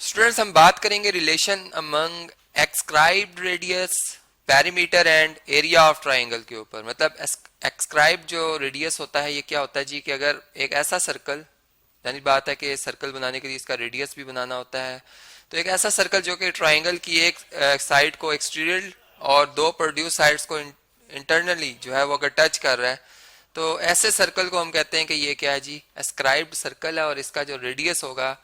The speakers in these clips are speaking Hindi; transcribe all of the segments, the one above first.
स्टूडेंट्स हम बात करेंगे relation among exscribed radius, perimeter and area of triangle के ऊपर। मतलब एक्सक्राइब जो रेडियस होता है ये क्या होता है जी, कि अगर एक ऐसा सर्कल, यानी बात है कि सर्कल बनाने के लिए इसका रेडियस भी बनाना होता है, तो एक ऐसा सर्कल जो कि ट्राइंगल की एक साइड को एक्सटीरियर और दो प्रोड्यूस साइड्स को इंटरनली जो है वो अगर टच कर रहा है, तो ऐसे सर्कल को हम कहते हैं कि ये क्या है जी, एस्क्राइब्ड सर्कल है, और इसका जो रेडियस होगा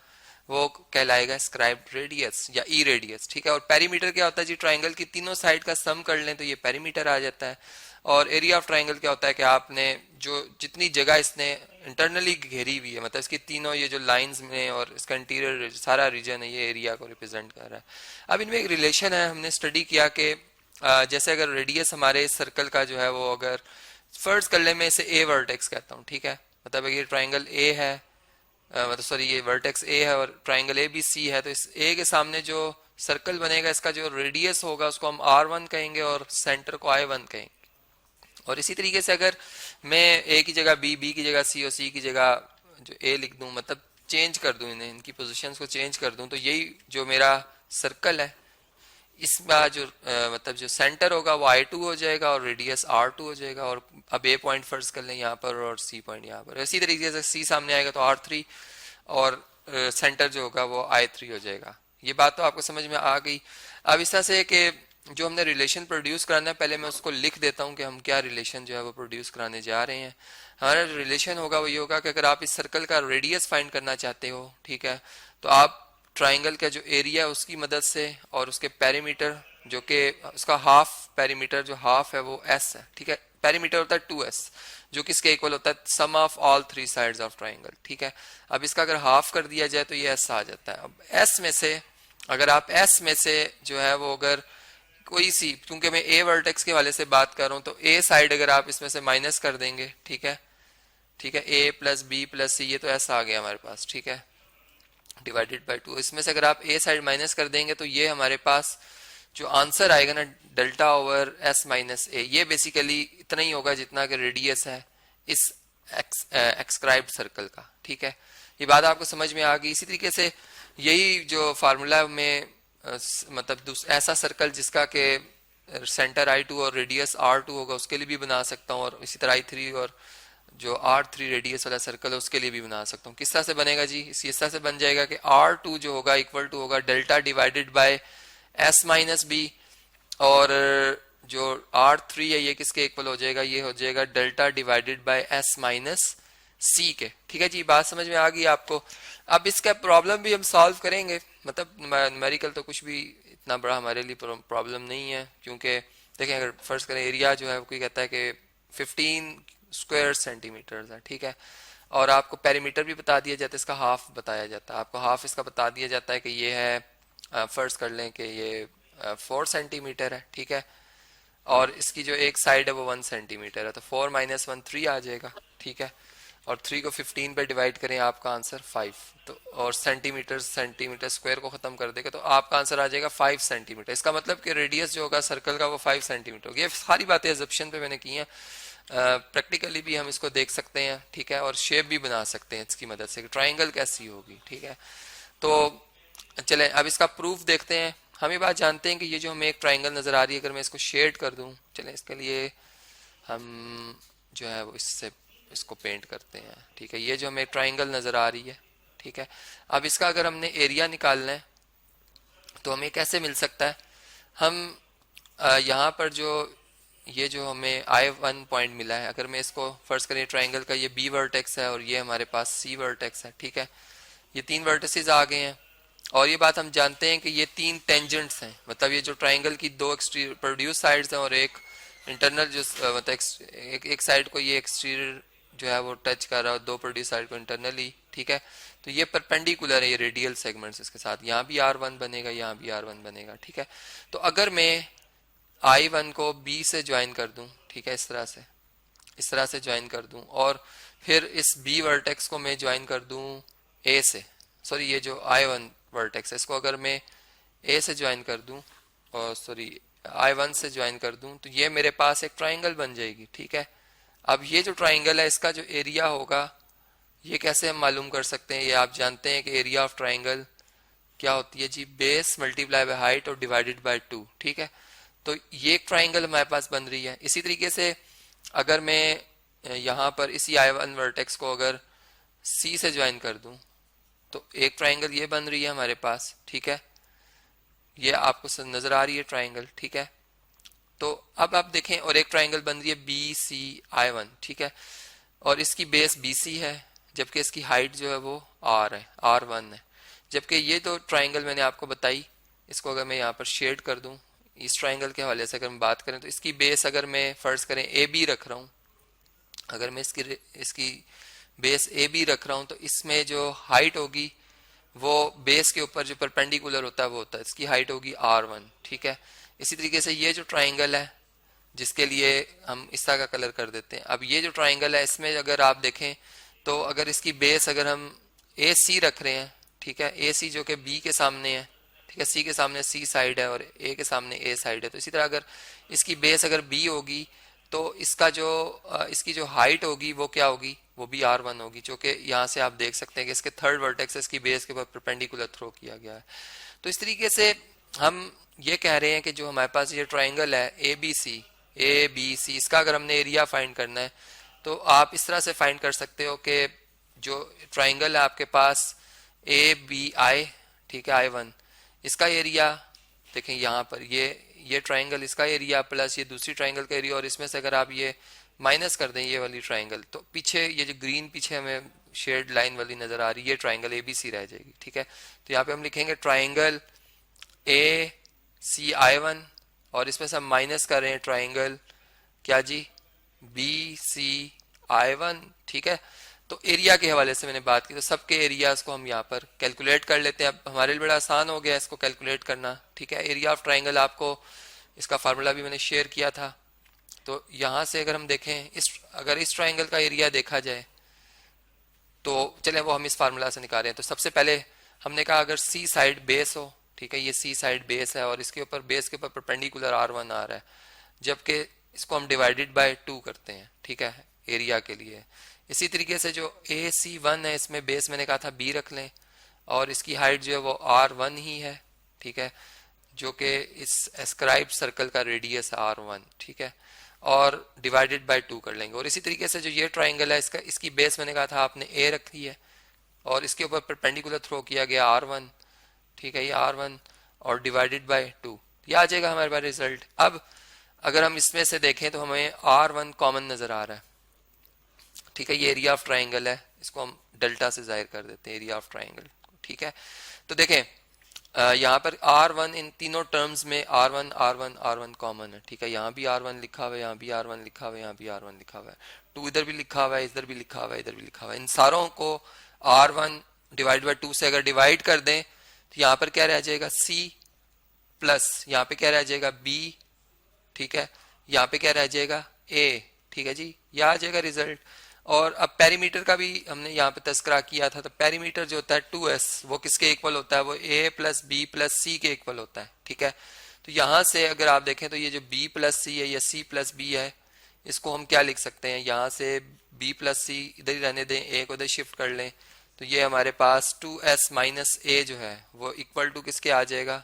वो कहलाएगा स्क्राइब्ड रेडियस या ई रेडियस। ठीक है। और पेरीमीटर क्या होता है जी, ट्राइंगल की तीनों साइड का सम कर लें तो ये पेरीमीटर आ जाता है। और एरिया ऑफ ट्राइंगल क्या होता है कि आपने जो जितनी जगह इसने इंटरनली घेरी हुई है, मतलब इसकी तीनों ये जो लाइंस में और इसका इंटीरियर सारा रीजन है, ये एरिया को रिप्रेजेंट कर रहा है। अब इनमें एक रिलेशन है, हमने स्टडी किया कि जैसे अगर रेडियस हमारे सर्कल का जो है वो अगर फर्स्ट कर ले, मैं इसे ए वर्टेक्स कहता हूँ। ठीक है। मतलब ये ट्राइंगल ए है, मतलब सॉरी ये वर्टेक्स ए है और ट्राइंगल ए बी सी है, तो इस ए के सामने जो सर्कल बनेगा इसका जो रेडियस होगा उसको हम R1 कहेंगे और सेंटर को I1 कहेंगे। और इसी तरीके से अगर मैं ए की जगह बी, बी की जगह सी और सी की जगह जो ए लिख दूं, मतलब चेंज कर दूं, इन्हें इनकी पोजीशंस को चेंज कर दूं, तो यही जो मेरा सर्कल है इसका जो मतलब जो सेंटर होगा वो I2 हो जाएगा और रेडियस R2 हो जाएगा। और अब ए पॉइंट फर्ज कर लें यहाँ पर और सी पॉइंट यहाँ पर, इसी तरीके से सी सामने आएगा तो R3 और सेंटर जो होगा वो I3 हो जाएगा। ये बात तो आपको समझ में आ गई। अब इस तरह से कि जो हमने रिलेशन प्रोड्यूस कराना है, पहले मैं उसको लिख देता हूँ कि हम क्या रिलेशन जो है वो प्रोड्यूस कराने जा रहे हैं। हमारा रिलेशन होगा वो ये होगा कि अगर आप इस सर्कल का रेडियस फाइंड करना चाहते हो, ठीक है, तो आप ट्राइंगल का जो एरिया है उसकी मदद से और उसके पेरीमीटर जो कि उसका हाफ पेरीमीटर जो हाफ है वो S है। ठीक है। पेरीमीटर होता है 2S जो किसके इक्वल होता है, sum of all three sides of triangle. ठीक है। अब इसका अगर हाफ कर दिया जाए तो ये S आ जाता है। अब S में से अगर आप S में से जो है वो अगर कोई सी, क्योंकि मैं ए वर्टेक्स के हवाले से बात कर रहा हूं, तो ए साइड अगर आप इसमें से माइनस कर देंगे, ठीक है, ठीक है, ए प्लस बी प्लस सी, ये तो ऐसा आ गया हमारे पास। ठीक है। डिवाइडेड बाय 2, इसमें से अगर आप ए साइड माइनस कर देंगे तो ये हमारे पास जो आंसर आएगा ना, डेल्टा ओवर एस माइनस ए, ये बेसिकली इतना ही होगा जितना कि रेडियस है इस एक्सक्राइब्ड सर्कल का। ठीक है। ये बात आपको समझ में आ गई। इसी तरीके से यही जो फार्मूला में मतलब ऐसा सर्कल जिसका के सेंटर I2 और रेडियस R2 होगा उसके लिए भी बना सकता हूँ, और इसी तरह I3 और जो R3 रेडियस वाला सर्कल है उसके लिए भी बना सकता हूँ। किस तरह से बनेगा जी, इस तरह से बन जाएगा कि R2 जो होगा इक्वल टू होगा delta divided by S minus B, और जो R3 है ये किसके इक्वल हो जाएगा, ये हो जाएगा delta divided by S minus c के। ठीक है जी, बात समझ में आ गई आपको। अब इसका प्रॉब्लम भी हम सॉल्व करेंगे, मतलब न्यूमेरिकल तो कुछ भी इतना बड़ा हमारे लिए प्रॉब्लम नहीं है, क्योंकि देखें अगर फर्स्ट करें एरिया जो है कोई कहता है कि 15 स्क्वायर सेंटीमीटर है। ठीक है। और आपको पेरीमीटर भी बता दिया जाता है, इसका हाफ बताया जाता है, आपको हाफ इसका बता दिया जाता है कि ये है फर्स्ट कर लें कि ये 4 सेंटीमीटर है। ठीक है। और इसकी जो एक साइड है वो 1 सेंटीमीटर है, तो 4 माइनस 1 3 आ जाएगा। ठीक है। और 3 को 15 पे डिवाइड करें, आपका आंसर 5, तो और सेंटीमीटर स्क्वायर को खत्म कर देगा तो आपका आंसर आ जाएगा 5 सेंटीमीटर। इसका मतलब कि रेडियस जो होगा सर्कल का वो 5 सेंटीमीटर होगी। ये सारी बातें एजप्शन पे मैंने की हैं, प्रैक्टिकली भी हम इसको देख सकते हैं। ठीक है। और शेप भी बना सकते हैं इसकी मदद से, ट्राइंगल कैसी होगी। ठीक है। तो चलें अब इसका प्रूफ देखते हैं। हम ये बात जानते हैं कि ये जो हमें एक ट्राइंगल नजर आ रही है, अगर मैं इसको शेड कर दूं, चलें इसके लिए हम जो है वो इससे इसको पेंट करते हैं। ठीक है। ये जो हमें ट्राइंगल नजर आ रही है, ठीक है, अब इसका अगर हमने एरिया निकालना है तो हमें कैसे मिल सकता है, हम यहाँ पर जो ये जो हमें I1 पॉइंट मिला है, अगर मैं इसको फर्स्ट करें ट्राइंगल का, ये B वर्टेक्स है और ये हमारे पास C वर्टेक्स है। ठीक है। ये 3 वर्टिसेस आ गए हैं, और ये बात हम जानते हैं कि ये 3 टेंजेंट्स हैं, मतलब ये जो ट्राइंगल की 2 प्रोड्यूस साइड्स हैं और एक इंटरनल जो मतलब एक साइड को ये एक्सटीरियर जो है वो टच कर रहा है, 2 प्रोड्यूस साइड को इंटरनली। ठीक है। तो ये परपेंडिकुलर है, ये रेडियल सेगमेंट्स इसके साथ, यहाँ भी R1 बनेगा, यहाँ भी R1 बनेगा। ठीक है। तो अगर मैं I1 को B से ज्वाइन कर दूं, ठीक है, इस तरह से ज्वाइन कर दूं, और फिर इस B वर्टेक्स को मैं ज्वाइन कर दूं A से, सॉरी ये जो I1 वर्टेक्स है इसको अगर मैं A से ज्वाइन कर दूं, और सॉरी I1 से ज्वाइन कर दूं, तो ये मेरे पास एक ट्राइंगल बन जाएगी। ठीक है। अब ये जो ट्राइंगल है इसका जो एरिया होगा ये कैसे हम मालूम कर सकते हैं, ये आप जानते हैं कि एरिया ऑफ ट्राइंगल क्या होती है जी, बेस मल्टीप्लाई बाय हाइट और डिवाइडेड बाय 2, ठीक है। तो ये एक ट्राइंगल हमारे पास बन रही है। इसी तरीके से अगर मैं यहाँ पर इसी I1 वर्टेक्स को अगर C से ज्वाइन कर दूं तो एक ट्राइंगल ये बन रही है हमारे पास, ठीक है। ये आपको नजर आ रही है ट्राइंगल, ठीक है। तो अब आप देखें, और एक ट्राइंगल बन रही है BCI1, ठीक है, और इसकी बेस BC है, जबकि इसकी हाइट जो है वो R है, R1 है। जबकि ये तो ट्राइंगल मैंने आपको बताई, इसको अगर मैं यहाँ पर शेड कर दूं, इस ट्राइंगल के हवाले से अगर हम बात करें तो इसकी बेस अगर मैं फर्ज करें AB रख रहा हूँ, अगर मैं इसकी बेस AB रख रहा हूँ तो इसमें जो हाइट होगी वो बेस के ऊपर जो परपेंडिकुलर होता है वो होता है, इसकी हाइट होगी R1, ठीक है। इसी तरीके से ये जो ट्राइंगल है जिसके लिए हम इस तरह का कलर कर देते हैं, अब ये जो ट्राइंगल है इसमें अगर आप देखें तो अगर इसकी बेस अगर हम AC रख रहे हैं, ठीक है, AC जो कि B के सामने है, ठीक है, C के सामने C साइड है और A के सामने A साइड है, तो इसी तरह अगर इसकी बेस अगर B होगी तो इसका जो इसकी जो हाइट होगी वो क्या होगी, वो भी R1 होगी, जो कि यहाँ से आप देख सकते हैं कि इसके थर्ड वर्टेक्स इसकी बेस के ऊपर परपेंडिकुलर थ्रो किया गया है। तो इस तरीके से हम ये कह रहे हैं कि जो हमारे पास ये ट्राइंगल है ABC, इसका अगर हमने एरिया फाइंड करना है तो आप इस तरह से फाइंड कर सकते हो कि जो ट्राइंगल है आपके पास ABI, ठीक है, I1, इसका एरिया देखें यहाँ पर ये ट्राइंगल, इसका एरिया प्लस ये दूसरी ट्राइंगल का एरिया, और इसमें से अगर आप ये माइनस कर दें ये वाली ट्राइंगल, तो पीछे ये जो ग्रीन पीछे हमें शेड लाइन वाली नजर आ रही है, ये ट्राइंगल ABC रह जाएगी, ठीक है। तो यहाँ पे हम लिखेंगे ट्राइंगल ACI1 और इसमें से हम माइनस कर रहे हैं ट्राइंगल क्या जी, BCI1, ठीक है। तो एरिया के हवाले से मैंने बात की, तो सबके एरियाज को हम यहाँ पर कैलकुलेट कर लेते हैं। अब हमारे लिए बड़ा आसान हो गया इसको कैलकुलेट करना, ठीक है। एरिया ऑफ ट्राइंगल आपको इसका फार्मूला भी मैंने शेयर किया था। तो यहाँ से अगर हम देखें अगर इस ट्राइंगल का एरिया देखा जाए तो चले वो हम इस फार्मूला से निकाल रहे हैं। तो सबसे पहले हमने कहा अगर C साइड बेस हो, ठीक है, ये C साइड बेस है और इसके ऊपर बेस के ऊपर परपेंडिकुलर R1 आ रहा है, जबकि इसको हम डिवाइडेड बाय 2 करते हैं, ठीक है, एरिया के लिए। इसी तरीके से जो AC1 है इसमें बेस मैंने कहा था B रख लें और इसकी हाइट जो है वो R1 ही है, ठीक है, जो कि इस एस्क्राइब सर्कल का रेडियस R1, ठीक है, और डिवाइडेड बाय 2 कर लेंगे। और इसी तरीके से जो ये ट्राइंगल है इसकी बेस मैंने कहा था आपने A रखी है और इसके ऊपर परपेंडिकुलर थ्रो किया गया R1, ठीक है, ये R1 और डिवाइडेड बाय 2, ये आ जाएगा हमारे पास रिजल्ट। अब अगर हम इसमें से देखें तो हमें R1 कॉमन नजर आ रहा है, ठीक है, ये एरिया ऑफ ट्राइंगल है, इसको हम डेल्टा से जाहिर कर देते हैं एरिया ऑफ ट्राइंगल, ठीक है। तो देखें यहाँ पर R1 इन तीनों टर्म्स में R1 R1 R1 कॉमन है, ठीक है, यहाँ भी R1 लिखा हुआ है, यहाँ भी R1 लिखा हुआ है, यहाँ भी R1 लिखा हुआ है, 2 इधर भी लिखा हुआ है, इधर भी लिखा हुआ है, इधर भी लिखा हुआ है। इन सारों को R1 डिवाइड बाय 2 से अगर डिवाइड कर दें तो यहाँ पर क्या रह जाएगा C प्लस यहाँ पे क्या रह जाएगा B, ठीक है, यहाँ पे क्या रह जाएगा A, ठीक है जी, यह आ जाएगा रिजल्ट। और अब पेरीमीटर का भी हमने यहाँ पे तस्करा किया था, तो पेरीमीटर जो होता है 2S वो किसके इक्वल होता है, वो A plus B plus C के इक्वल होता है, ठीक है। तो यहाँ से अगर आप देखें तो ये जो B प्लस C है या C प्लस B है, इसको हम क्या लिख सकते हैं, यहाँ से B प्लस C इधर ही रहने दें, A को इधर शिफ्ट कर लें, तो ये हमारे पास 2S माइनस A जो है वो इक्वल टू किसके आ जाएगा,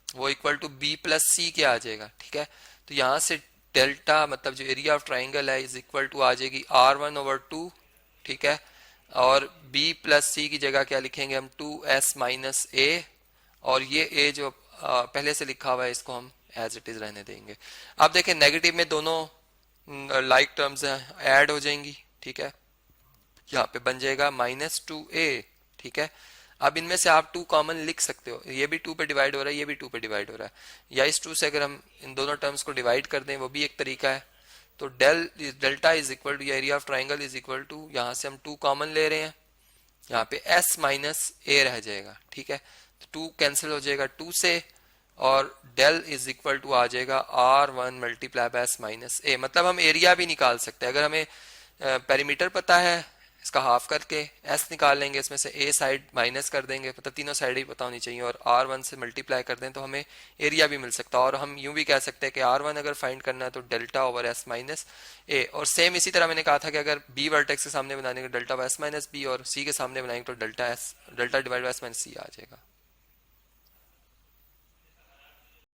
वो equal to B plus C के आ जाएगा, ठीक है। तो यहाँ से डेल्टा मतलब जो एरिया ऑफ ट्राइंगल है इज इक्वल टू आ जाएगी R1 ओवर 2, ठीक है, और B प्लस C की जगह क्या लिखेंगे हम 2S माइनस A, और ये A जो पहले से लिखा हुआ है इसको हम एज इट इज रहने देंगे। आप देखें नेगेटिव में दोनों लाइक टर्म्स हैं ऐड हो जाएंगी, ठीक है, यहाँ पे बन जाएगा -2A, ठीक है। अब इनमें से आप 2 कॉमन लिख सकते हो, ये भी 2 पे डिवाइड हो रहा है, ये भी 2 पे डिवाइड हो रहा है, या इस 2 से अगर हम इन दोनों टर्म्स को डिवाइड कर दें वो भी एक तरीका है। तो delta is equal to area of triangle is equal to, यहाँ से हम 2 कॉमन ले रहे हैं, यहाँ पे S माइनस A रह जाएगा, ठीक है, तो 2 कैंसिल हो जाएगा 2 से, और डेल इज इक्वल टू आ जाएगा R1 multiply by S minus A। मतलब हम एरिया भी निकाल सकते हैं, अगर हमें पेरीमीटर पता है इसका हाफ करके S निकाल लेंगे, इसमें से A साइड माइनस कर देंगे, मतलब तीनों साइड ही पता होनी चाहिए, और R1 से मल्टीप्लाई कर दें तो हमें एरिया भी मिल सकता है। और हम यूं भी कह सकते हैं कि R1 अगर फाइंड करना है तो delta over S minus A, और सेम इसी तरह मैंने कहा था कि अगर B वर्टेक्स के सामने बनाने का delta over S minus B और C के सामने बनाएंगे तो delta divide by S minus C आ जाएगा।